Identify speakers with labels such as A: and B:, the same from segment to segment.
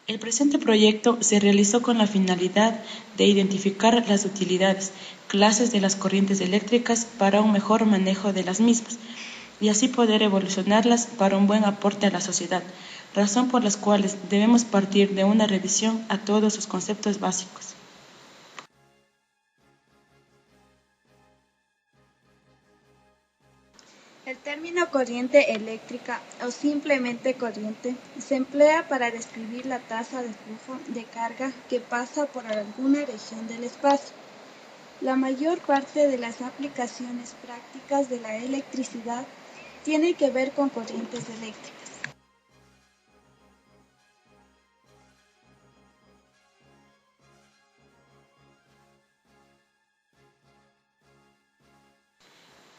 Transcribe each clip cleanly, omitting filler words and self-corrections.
A: El presente proyecto se realizó con la finalidad de identificar las utilidades, clases de las corrientes eléctricas para un mejor manejo de las mismas y así poder evolucionarlas para un buen aporte a la sociedad, razón por las cuales debemos partir de una revisión a todos sus conceptos básicos.
B: El término corriente eléctrica o simplemente corriente se emplea para describir la tasa de flujo de carga que pasa por alguna región del espacio. La mayor parte de las aplicaciones prácticas de la electricidad tiene que ver con corrientes eléctricas.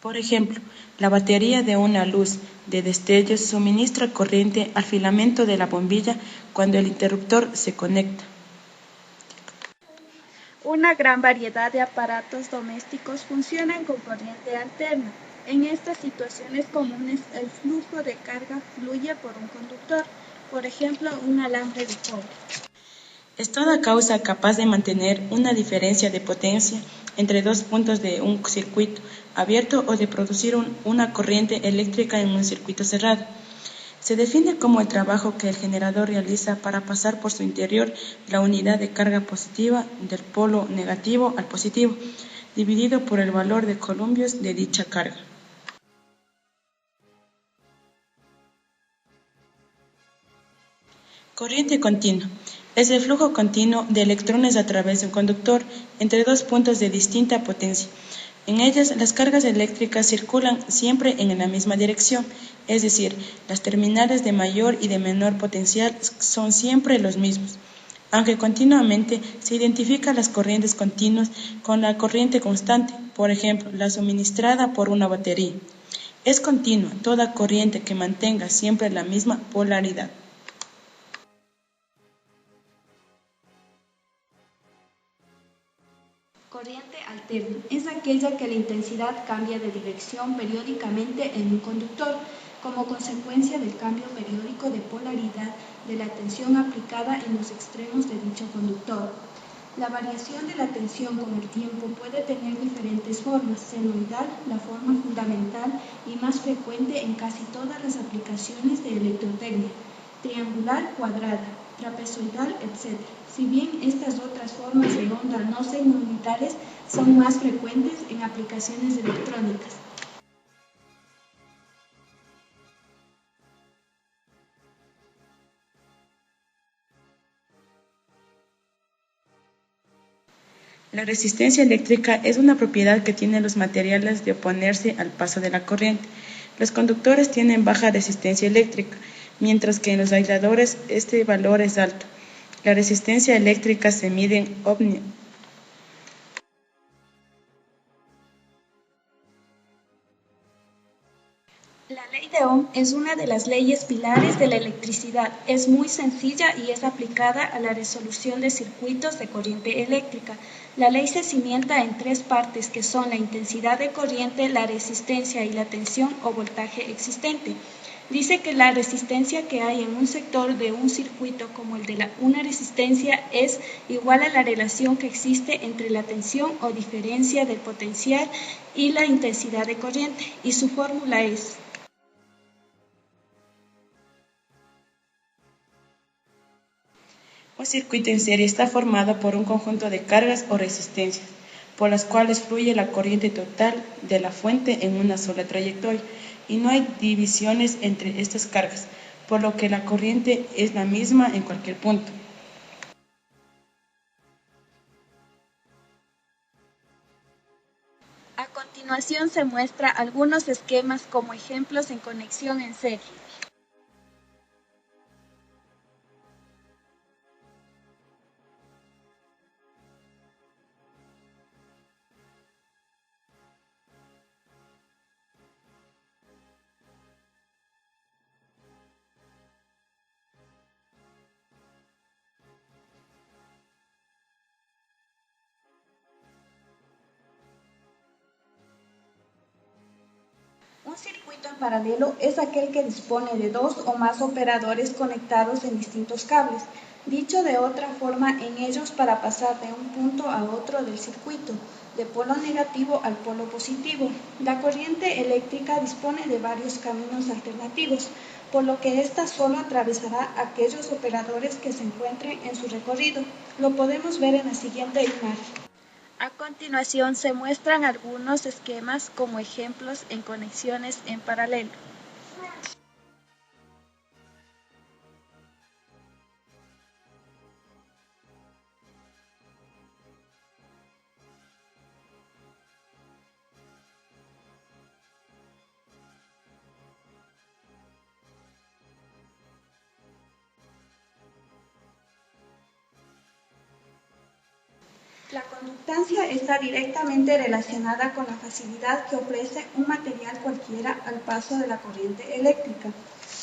A: Por ejemplo, la batería de una luz de destellos suministra corriente al filamento de la bombilla cuando el interruptor se conecta.
B: Una gran variedad de aparatos domésticos funcionan con corriente alterna. En estas situaciones comunes, el flujo de carga fluye por un conductor, por ejemplo, un alambre de cobre.
A: Es toda causa capaz de mantener una diferencia de potencia entre dos puntos de un circuito abierto o de producir una corriente eléctrica en un circuito cerrado. Se define como el trabajo que el generador realiza para pasar por su interior la unidad de carga positiva del polo negativo al positivo, dividido por el valor de columpios de dicha carga. Corriente continua. Es el flujo continuo de electrones a través de un conductor entre dos puntos de distinta potencia. En ellas, las cargas eléctricas circulan siempre en la misma dirección, es decir, las terminales de mayor y de menor potencial son siempre los mismos. Aunque continuamente se identifican las corrientes continuas con la corriente constante, por ejemplo, la suministrada por una batería. Es continua toda corriente que mantenga siempre la misma polaridad.
B: Corriente alterna es aquella que la intensidad cambia de dirección periódicamente en un conductor como consecuencia del cambio periódico de polaridad de la tensión aplicada en los extremos de dicho conductor. La variación de la tensión con el tiempo puede tener diferentes formas, senoidal, la forma fundamental y más frecuente en casi todas las aplicaciones de electrotecnia, triangular, cuadrada, trapezoidal, etc. Si bien estas otras formas de onda no senoidales son más frecuentes en aplicaciones electrónicas.
A: La resistencia eléctrica es una propiedad que tienen los materiales de oponerse al paso de la corriente. Los conductores tienen baja resistencia eléctrica, mientras que en los aisladores este valor es alto. La resistencia eléctrica se mide en ohmios.
B: La ley de Ohm es una de las leyes pilares de la electricidad. Es muy sencilla y es aplicada a la resolución de circuitos de corriente eléctrica. La ley se cimienta en tres partes que son la intensidad de corriente, la resistencia y la tensión o voltaje existente. Dice que la resistencia que hay en un sector de un circuito como el de una resistencia es igual a la relación que existe entre la tensión o diferencia del potencial y la intensidad de corriente, y su fórmula es.
A: Un circuito en serie está formado por un conjunto de cargas o resistencias, por las cuales fluye la corriente total de la fuente en una sola trayectoria, y no hay divisiones entre estas cargas, por lo que la corriente es la misma en cualquier punto.
B: A continuación se muestra algunos esquemas como ejemplos en conexión en serie. Un circuito paralelo es aquel que dispone de dos o más operadores conectados en distintos cables. Dicho de otra forma, en ellos para pasar de un punto a otro del circuito, de polo negativo al polo positivo. La corriente eléctrica dispone de varios caminos alternativos, por lo que ésta solo atravesará aquellos operadores que se encuentren en su recorrido. Lo podemos ver en la siguiente imagen. A continuación se muestran algunos esquemas como ejemplos en conexiones en paralelo. La conductancia está directamente relacionada con la facilidad que ofrece un material cualquiera al paso de la corriente eléctrica.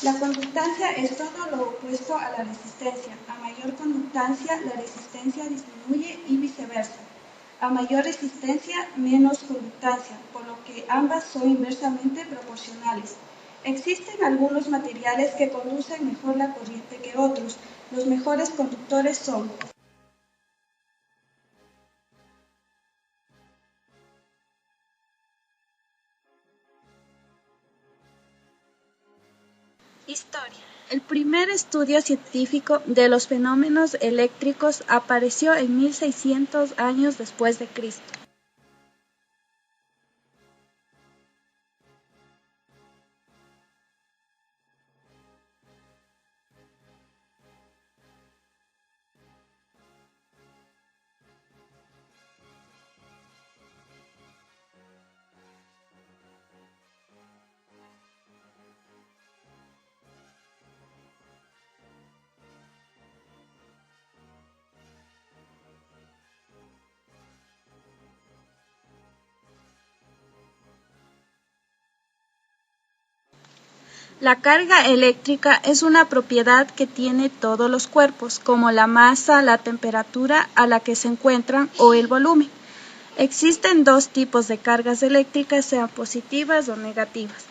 B: La conductancia es todo lo opuesto a la resistencia. A mayor conductancia, la resistencia disminuye y viceversa. A mayor resistencia, menos conductancia, por lo que ambas son inversamente proporcionales. Existen algunos materiales que conducen mejor la corriente que otros. Los mejores conductores son Historia. El primer estudio científico de los fenómenos eléctricos apareció en 1600 años después de Cristo. La carga eléctrica es una propiedad que tiene todos los cuerpos, como la masa, la temperatura a la que se encuentran o el volumen. Existen dos tipos de cargas eléctricas, sean positivas o negativas.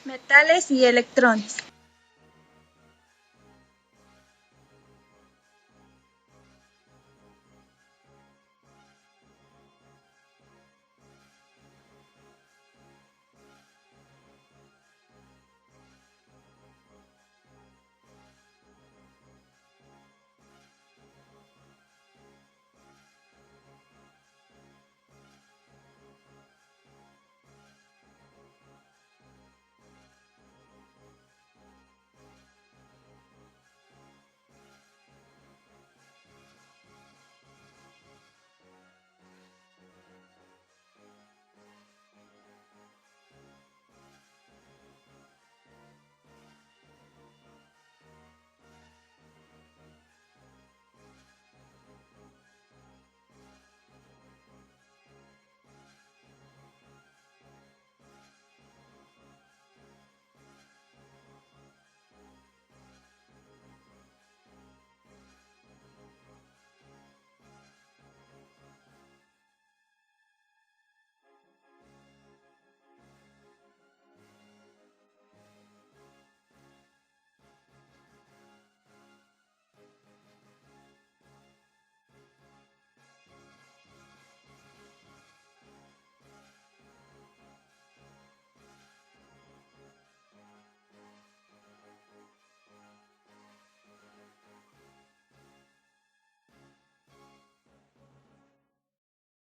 B: Metales y electrones.